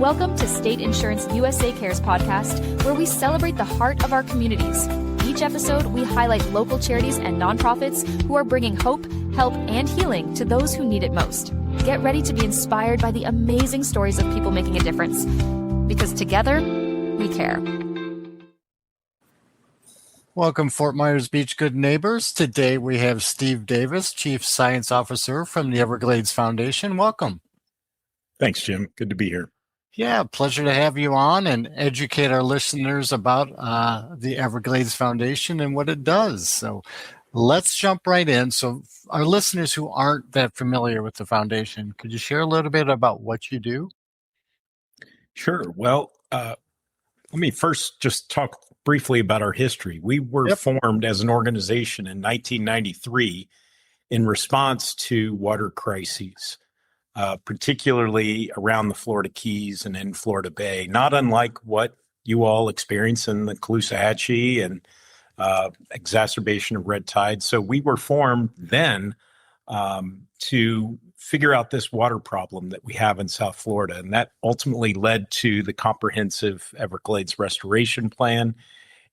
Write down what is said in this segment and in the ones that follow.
Welcome to State Insurance USA Cares podcast, where we celebrate the heart of our communities. Each episode, we highlight local charities and nonprofits who are bringing hope, help, and healing to those who need it most. Get ready to be inspired by the amazing stories of people making a difference. Because together, we care. Welcome, Fort Myers Beach good neighbors. Today we have Steve Davis, Chief Science Officer from the Everglades Foundation. Welcome. Thanks, Jim. Good to be here. Yeah, pleasure to have you on and educate our listeners about the Everglades Foundation and what it does. So let's jump right in. So our listeners who aren't that familiar with the foundation, could you share a little bit about what you do? Sure. Well, let me first just talk briefly about our history. We were formed as an organization in 1993 in response to water crises, particularly around the Florida Keys and in Florida Bay, not unlike what you all experience in the Caloosahatchee and exacerbation of red tide. So we were formed then to figure out this water problem that we have in South Florida. And that ultimately led to the comprehensive Everglades restoration plan.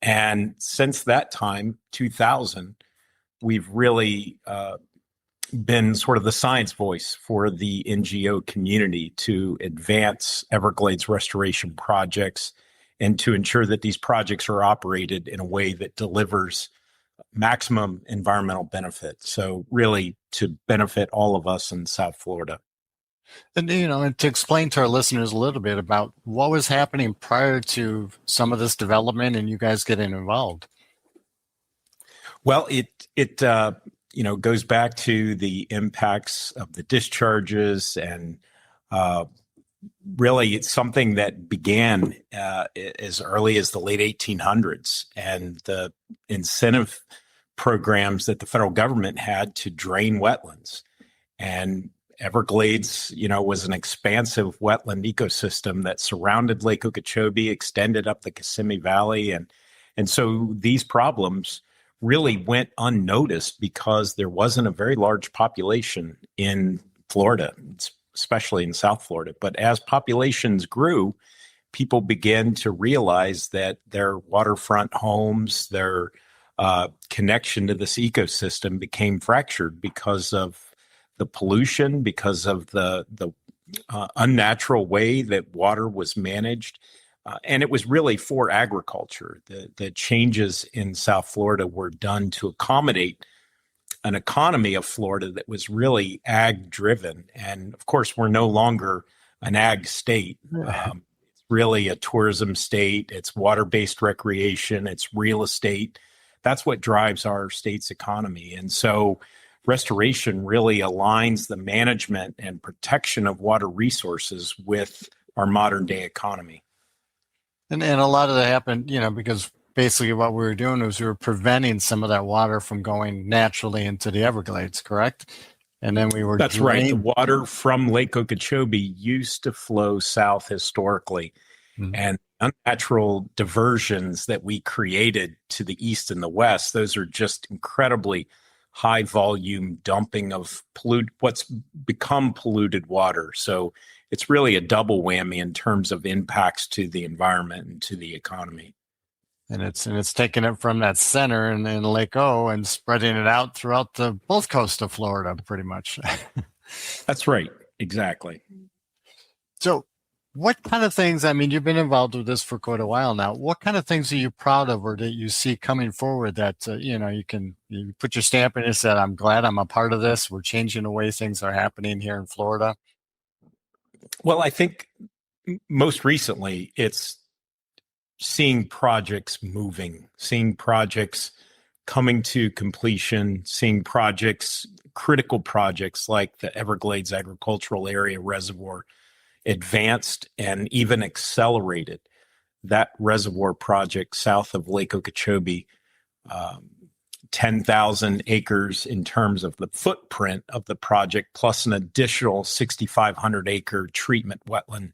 And since that time, 2000, we've really been sort of the science voice for the NGO community to advance Everglades restoration projects and to ensure that these projects are operated in a way that delivers maximum environmental benefit. So really to benefit all of us in South Florida. And, and to explain to our listeners a little bit about what was happening prior to some of this development and you guys getting involved. Well, it goes back to the impacts of the discharges and really it's something that began as early as the late 1800s, and the incentive programs that the federal government had to drain wetlands. And Everglades, was an expansive wetland ecosystem that surrounded Lake Okeechobee, extended up the Kissimmee Valley. And so these problems really went unnoticed because there wasn't a very large population in Florida, especially in South Florida. But as populations grew, people began to realize that their waterfront homes, their connection to this ecosystem became fractured because of the pollution, because of the unnatural way that water was managed. And it was really for agriculture. The changes in South Florida were done to accommodate an economy of Florida that was really ag driven. And of course, we're no longer an ag state. It's really a tourism state. It's water-based recreation. It's real estate. That's what drives our state's economy. And so restoration really aligns the management and protection of water resources with our modern day economy. And a lot of that happened, because basically what we were doing was we were preventing some of that water from going naturally into the Everglades, correct? And then we were That's right. The water from Lake Okeechobee used to flow south historically. Mm-hmm. And unnatural diversions that we created to the east and the west, those are just incredibly high volume dumping of what's become polluted water. So it's really a double whammy in terms of impacts to the environment and to the economy. And it's taking it from that center in Lake O and spreading it out throughout both coasts of Florida, pretty much. That's right. Exactly. So what kind of things, you've been involved with this for quite a while now. What kind of things are you proud of or that you see coming forward that, you put your stamp in and said, I'm glad I'm a part of this. We're changing the way things are happening here in Florida? Well, I think most recently it's seeing projects moving, seeing projects coming to completion, seeing critical projects like the Everglades Agricultural Area Reservoir advanced and even accelerated. That reservoir project south of Lake Okeechobee, 10,000 acres in terms of the footprint of the project, plus an additional 6,500 acre treatment wetland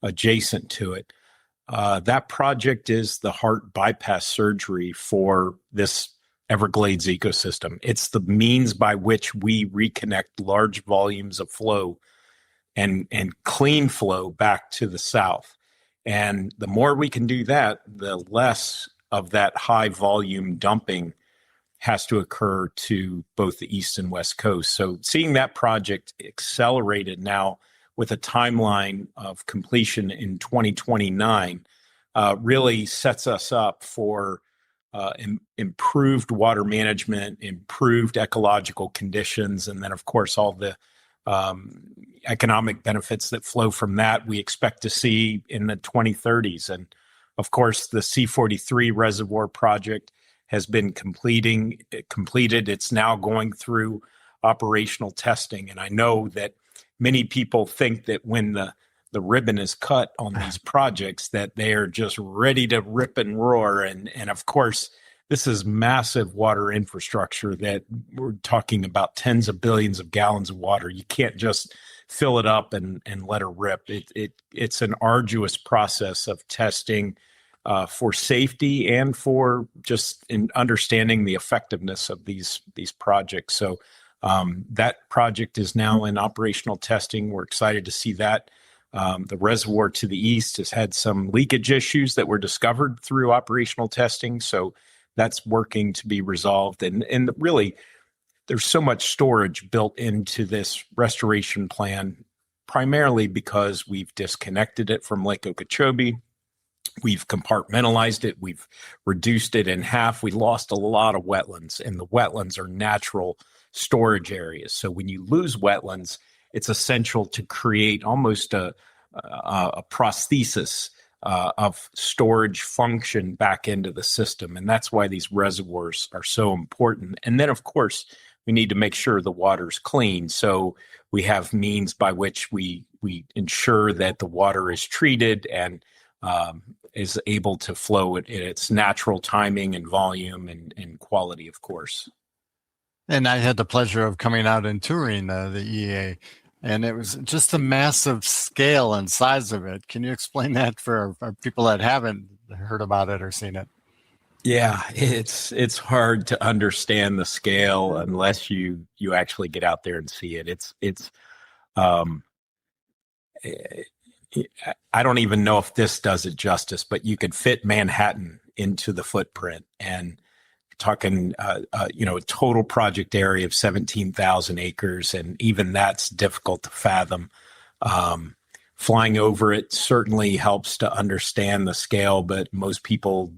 adjacent to it. That project is the heart bypass surgery for this Everglades ecosystem. It's the means by which we reconnect large volumes of flow and clean flow back to the south. And the more we can do that, the less of that high volume dumping has to occur to both the east and west coast. So seeing that project accelerated now with a timeline of completion in 2029 really sets us up for improved water management, improved ecological conditions, and then, of course, all the economic benefits that flow from that we expect to see in the 2030s. And, of course, the C-43 reservoir project has been completed. It's now going through operational testing. And I know that many people think that when the ribbon is cut on these projects, that they are just ready to rip and roar. And of course, this is massive water infrastructure that we're talking about tens of billions of gallons of water. You can't just fill it up and let her rip. It's an arduous process of testing for safety and for just in understanding the effectiveness of these projects. So that project is now in operational testing. We're excited to see that. The reservoir to the east has had some leakage issues that were discovered through operational testing. So that's working to be resolved. And really, there's so much storage built into this restoration plan, primarily because we've disconnected it from Lake Okeechobee. We've compartmentalized it. We've reduced it in half. We lost a lot of wetlands, and the wetlands are natural storage areas. So when you lose wetlands, it's essential to create almost a prosthesis of storage function back into the system. And that's why these reservoirs are so important. And then, of course, we need to make sure the water's clean. So we have means by which we ensure that the water is treated and is able to flow at its natural timing and volume and quality, of course. And I had the pleasure of coming out and touring the EA, and it was just the massive scale and size of it. Can you explain that for our people that haven't heard about it or seen it? Yeah, it's hard to understand the scale unless you actually get out there and see it. I don't even know if this does it justice, but you could fit Manhattan into the footprint, and talking, a total project area of 17,000 acres, and even that's difficult to fathom. Flying over it certainly helps to understand the scale, but most people,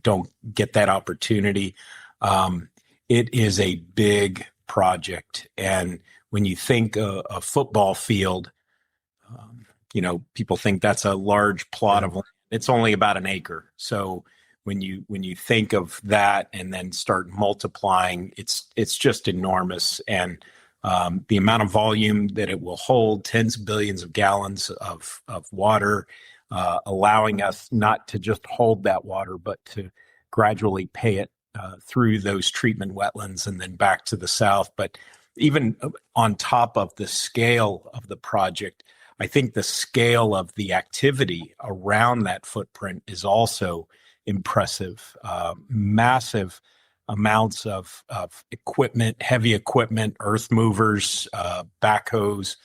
don't get that opportunity. It is a big project, and when you think a football field, people think that's a large plot of land. It's only about an acre. So when you think of that and then start multiplying, it's just enormous. And the amount of volume that it will hold, tens of billions of gallons of water, allowing us not to just hold that water, but to gradually pay it through those treatment wetlands and then back to the south. But even on top of the scale of the project, I think the scale of the activity around that footprint is also impressive. Massive amounts of equipment, heavy equipment, earth movers, backhoes,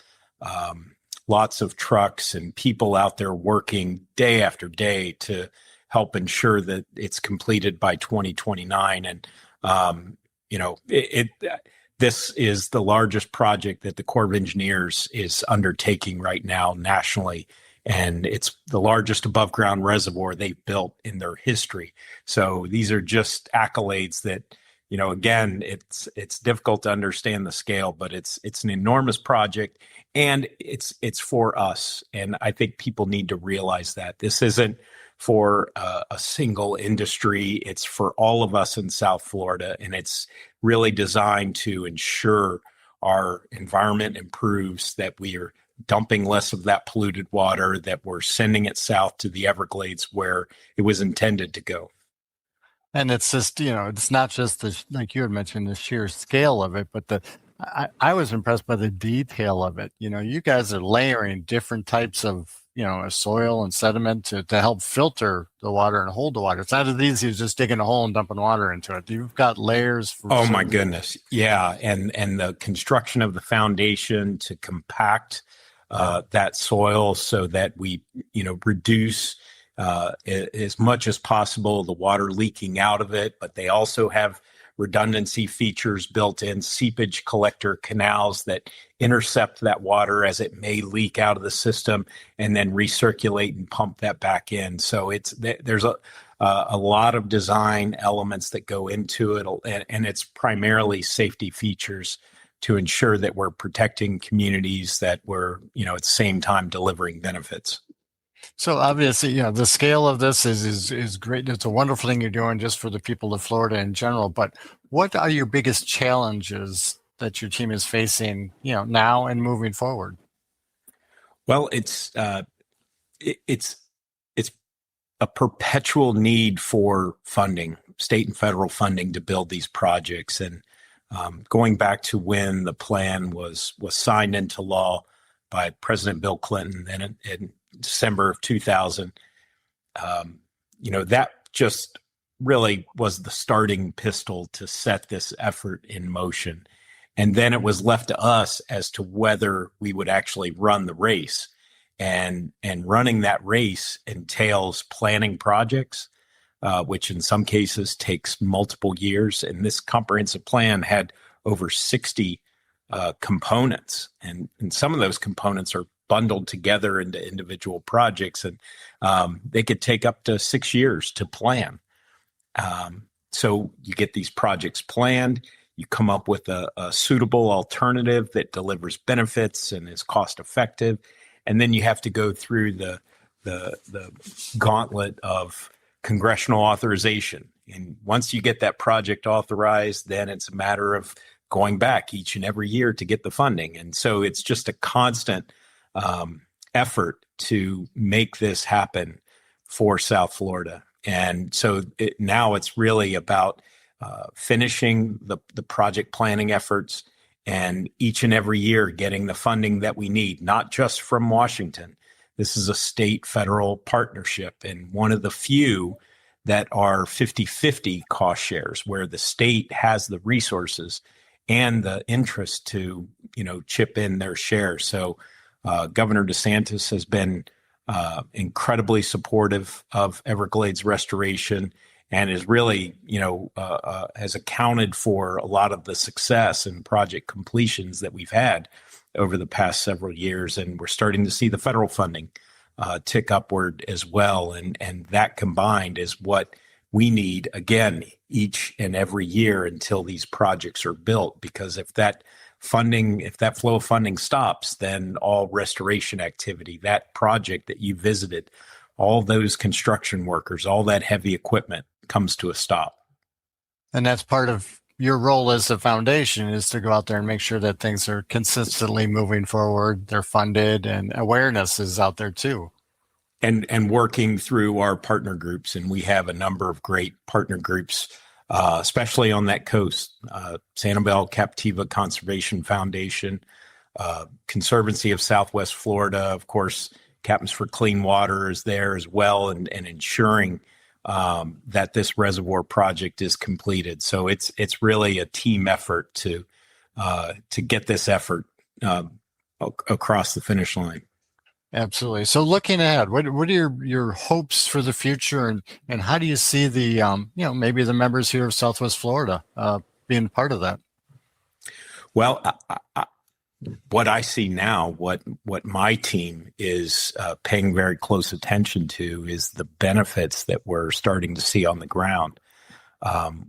lots of trucks and people out there working day after day to help ensure that it's completed by 2029. And, this is the largest project that the Corps of Engineers is undertaking right now nationally, and it's the largest above ground reservoir they've built in their history. So these are just accolades that, again, it's difficult to understand the scale, but it's an enormous project, and it's for us. And I think people need to realize that this isn't for a single industry. It's for all of us in South Florida, and it's really designed to ensure our environment improves, that we are dumping less of that polluted water, that we're sending it south to the Everglades where it was intended to go. And it's just, it's not just like you had mentioned, the sheer scale of it, but I was impressed by the detail of it. You guys are layering different types of, soil and sediment to help filter the water and hold the water. It's not as easy as just digging a hole and dumping water into it. You've got layers. Oh my goodness. Yeah. And the construction of the foundation to compact that soil so that we, reduce as much as possible the water leaking out of it. But they also have redundancy features built in, seepage collector canals that intercept that water as it may leak out of the system and then recirculate and pump that back in. So there's a lot of design elements that go into it, and it's primarily safety features to ensure that we're protecting communities, that we're, at the same time delivering benefits. So obviously, the scale of this is great. It's a wonderful thing you're doing just for the people of Florida in general. But what are your biggest challenges that your team is facing, now and moving forward? Well, it's a perpetual need for funding, state and federal funding to build these projects. And going back to when the plan was signed into law by President Bill Clinton, and in December of 2000, that just really was the starting pistol to set this effort in motion. And then it was left to us as to whether we would actually run the race. And running that race entails planning projects, which in some cases takes multiple years. And this comprehensive plan had over 60 components. And some of those components are bundled together into individual projects, and they could take up to 6 years to plan. So you get these projects planned, you come up with a suitable alternative that delivers benefits and is cost effective, and then you have to go through the gauntlet of congressional authorization. And once you get that project authorized, then it's a matter of going back each and every year to get the funding. And so it's just a constant effort to make this happen for South Florida. And so now it's really about finishing the project planning efforts, and each and every year getting the funding that we need, not just from Washington. This is a state-federal partnership, and one of the few that are 50-50 cost shares, where the state has the resources and the interest to, chip in their share. So Governor DeSantis has been incredibly supportive of Everglades restoration, and is really, has accounted for a lot of the success and project completions that we've had over the past several years. And we're starting to see the federal funding tick upward as well. And that combined is what we need, again, each and every year until these projects are built. Because if that flow of funding stops, then all restoration activity, that project that you visited, all those construction workers, all that heavy equipment comes to a stop. And that's part of your role as the foundation, is to go out there and make sure that things are consistently moving forward, they're funded, and awareness is out there too. And working through our partner groups. And we have a number of great partner groups, especially on that coast. Sanibel Captiva Conservation Foundation, Conservancy of Southwest Florida, of course, Captains for Clean Water is there as well, and ensuring that this reservoir project is completed. So it's really a team effort to get this effort across the finish line. Absolutely. So looking ahead, what are your hopes for the future, and how do you see the maybe the members here of Southwest Florida being part of that? Well, what I see now, what my team is paying very close attention to, is the benefits that we're starting to see on the ground.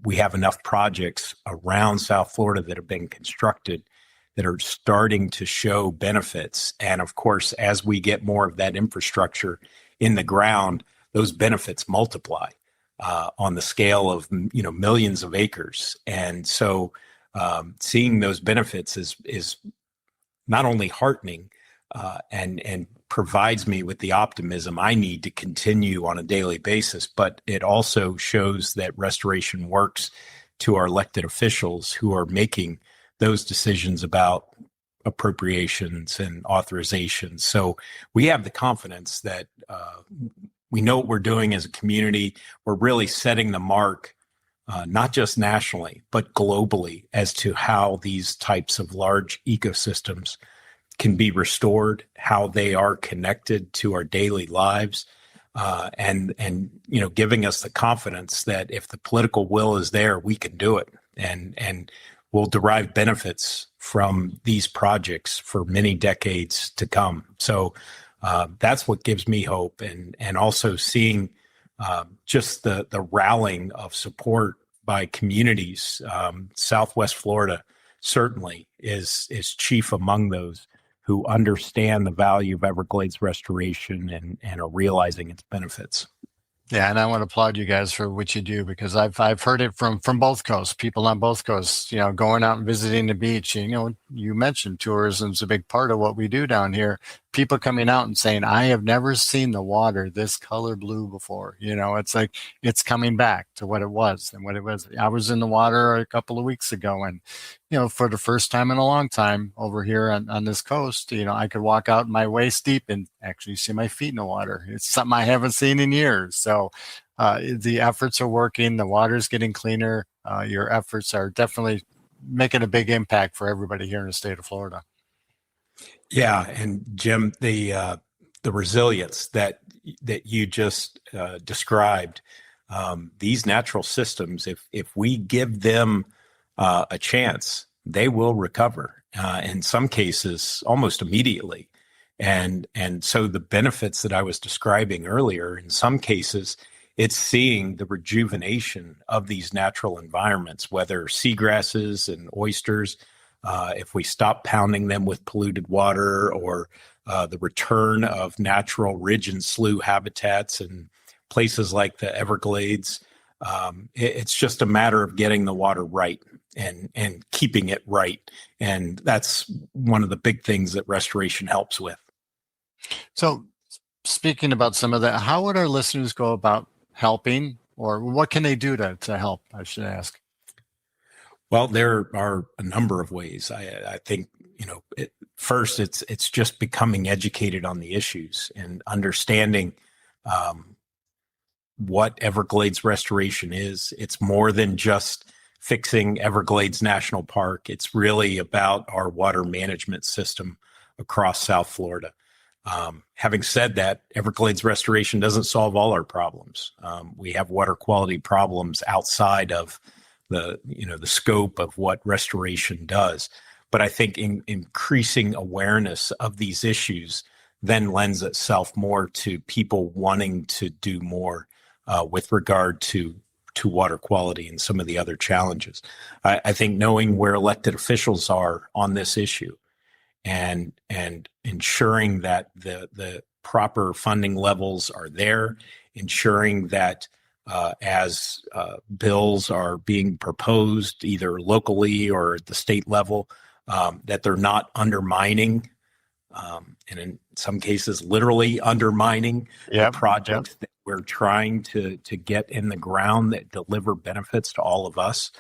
We have enough projects around South Florida that have been constructed that are starting to show benefits. And of course, as we get more of that infrastructure in the ground, those benefits multiply on the scale of millions of acres. And so seeing those benefits is not only heartening and provides me with the optimism I need to continue on a daily basis, but it also shows that restoration works to our elected officials who are making those decisions about appropriations and authorizations. So we have the confidence that we know what we're doing as a community. We're really setting the mark, not just nationally, but globally, as to how these types of large ecosystems can be restored, how they are connected to our daily lives, and giving us the confidence that if the political will is there, we can do it, and we'll derive benefits from these projects for many decades to come. So that's what gives me hope, and also seeing just the rallying of support by communities. Southwest Florida certainly is chief among those who understand the value of Everglades restoration and are realizing its benefits. Yeah, and I want to applaud you guys for what you do, because I've heard it from both coasts, people on both coasts, going out and visiting the beach. And, you mentioned tourism's a big part of what we do down here. People coming out and saying, I have never seen the water this color blue before. It's like it's coming back to what it was and what it was. I was in the water a couple of weeks ago, and for the first time in a long time over here on this coast, I could walk out my waist deep and actually see my feet in the water. It's something I haven't seen in years. So the efforts are working. The water's getting cleaner. Your efforts are definitely making a big impact for everybody here in the state of Florida. Yeah, and Jim, the resilience that you just described, these natural systems, if we give them a chance, they will recover. In some cases, almost immediately, and so the benefits that I was describing earlier, in some cases, it's seeing the rejuvenation of these natural environments, whether seagrasses and oysters. If we stop pounding them with polluted water, or the return of natural ridge and slough habitats in places like the Everglades, it's just a matter of getting the water right and keeping it right. And that's one of the big things that restoration helps with. So speaking about some of that, how would our listeners go about helping, or what can they do to help, I should ask? Well, there are a number of ways. I think, first, it's just becoming educated on the issues and understanding what Everglades restoration is. It's more than just fixing Everglades National Park. It's really about our water management system across South Florida. Having said that, Everglades restoration doesn't solve all our problems. We have water quality problems outside of the scope of what restoration does. But I think increasing awareness of these issues then lends itself more to people wanting to do more with regard to water quality and some of the other challenges. I think knowing where elected officials are on this issue and ensuring that the proper funding levels are there, ensuring that as bills are being proposed either locally or at the state level, that they're not undermining, and in some cases literally undermining the projects that we're trying to get in the ground that deliver benefits to all of us.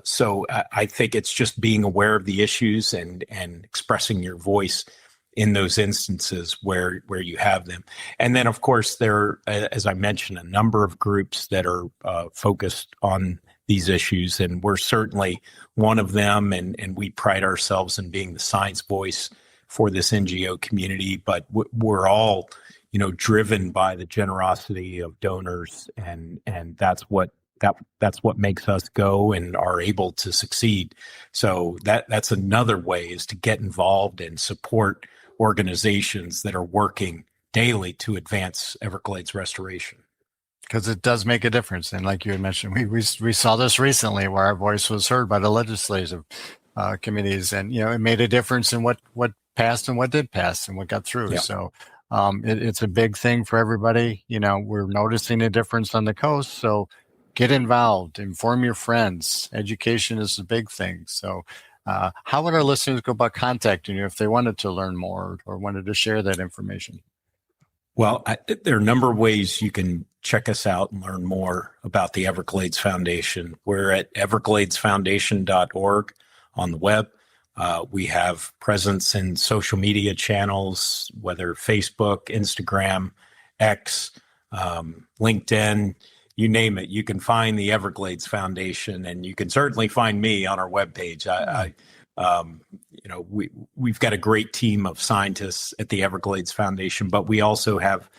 So I think it's just being aware of the issues and expressing your voice in those instances where you have them. And then, of course, there are, as I mentioned, a number of groups that are focused on these issues, and we're certainly one of them, and we pride ourselves in being the science voice for this NGO community. But we're all, driven by the generosity of donors, and that's what makes us go and are able to succeed. So that's another way, is to get involved and support organizations that are working daily to advance Everglades restoration. Because it does make a difference. And like you had mentioned, we saw this recently where our voice was heard by the legislative committees, and, it made a difference in what passed and what did pass and what got through. Yeah. So it's a big thing for everybody. We're noticing a difference on the coast. So get involved, inform your friends. Education is a big thing. So how would our listeners go about contacting you if they wanted to learn more or wanted to share that information? Well, there are a number of ways you can check us out and learn more about the Everglades Foundation. We're at evergladesfoundation.org on the web. We have presence in social media channels, whether Facebook, Instagram, X, LinkedIn, you name it. You can find the Everglades Foundation, and you can certainly find me on our webpage. we've got a great team of scientists at the Everglades Foundation, but we also have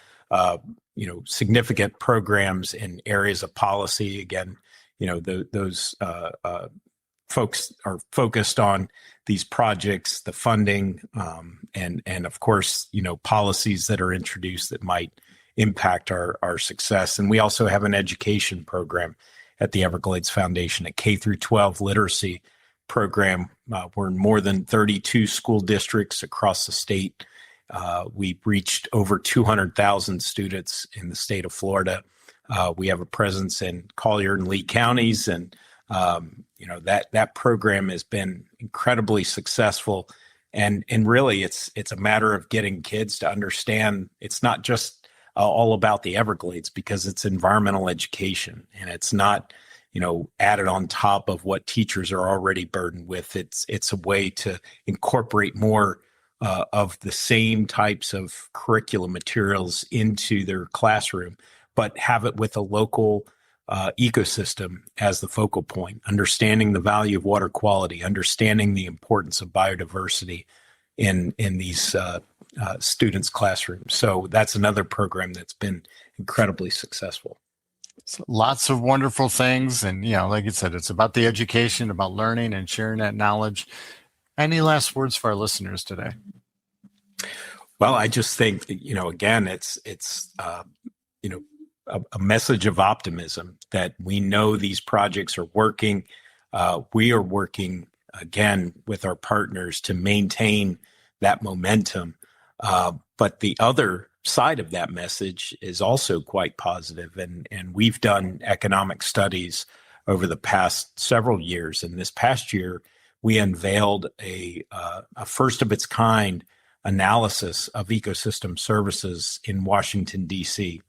significant programs in areas of policy. Again, those folks are focused on these projects, the funding, and of course, policies that are introduced that might impact our success. And we also have an education program at the Everglades Foundation, a K through 12 literacy program. We're in more than 32 school districts across the state. We've reached over 200,000 students in the state of Florida. We have a presence in Collier and Lee counties, and that program has been incredibly successful. And really, it's a matter of getting kids to understand it's not just all about the Everglades, because it's environmental education, and it's not added on top of what teachers are already burdened with. It's a way to incorporate more of the same types of curriculum materials into their classroom, but have it with a local ecosystem as the focal point, understanding the value of water quality, understanding the importance of biodiversity in these students' classrooms. So that's another program that's been incredibly successful. So lots of wonderful things. And, like you said, it's about the education, about learning and sharing that knowledge. Any last words for our listeners today? Well, I just think, again, it's a message of optimism that we know these projects are working. We are working, again, with our partners to maintain that momentum. But the other side of that message is also quite positive. And we've done economic studies over the past several years. And this past year, we unveiled a first of its kind analysis of ecosystem services in Washington, D.C.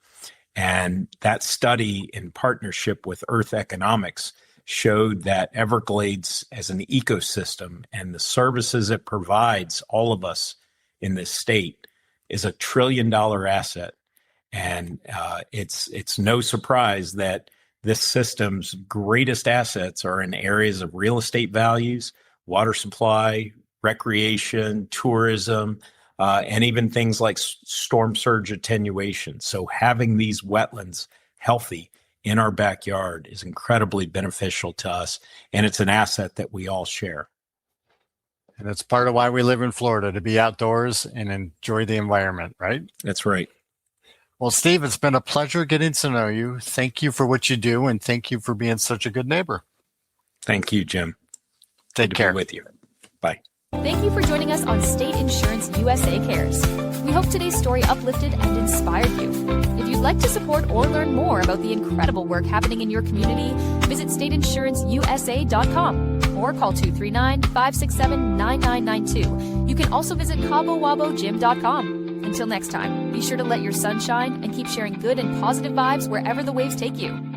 And that study, in partnership with Earth Economics, showed that Everglades as an ecosystem and the services it provides all of us in this state is a $1 trillion asset. And it's no surprise that this system's greatest assets are in areas of real estate values, water supply, recreation, tourism, and even things like storm surge attenuation. So having these wetlands healthy in our backyard is incredibly beneficial to us, and it's an asset that we all share. And it's part of why we live in Florida, to be outdoors and enjoy the environment, right? That's right. Well, Steve, it's been a pleasure getting to know you. Thank you for what you do, and thank you for being such a good neighbor. Thank you, Jim. Take care. Good to be with you. Bye. Thank you for joining us on State Insurance USA Cares. We hope today's story uplifted and inspired you. If you'd like to support or learn more about the incredible work happening in your community, visit stateinsuranceusa.com or call 239-567-9992. You can also visit CaboWaboGym.com. Until next time, be sure to let your sun shine and keep sharing good and positive vibes wherever the waves take you.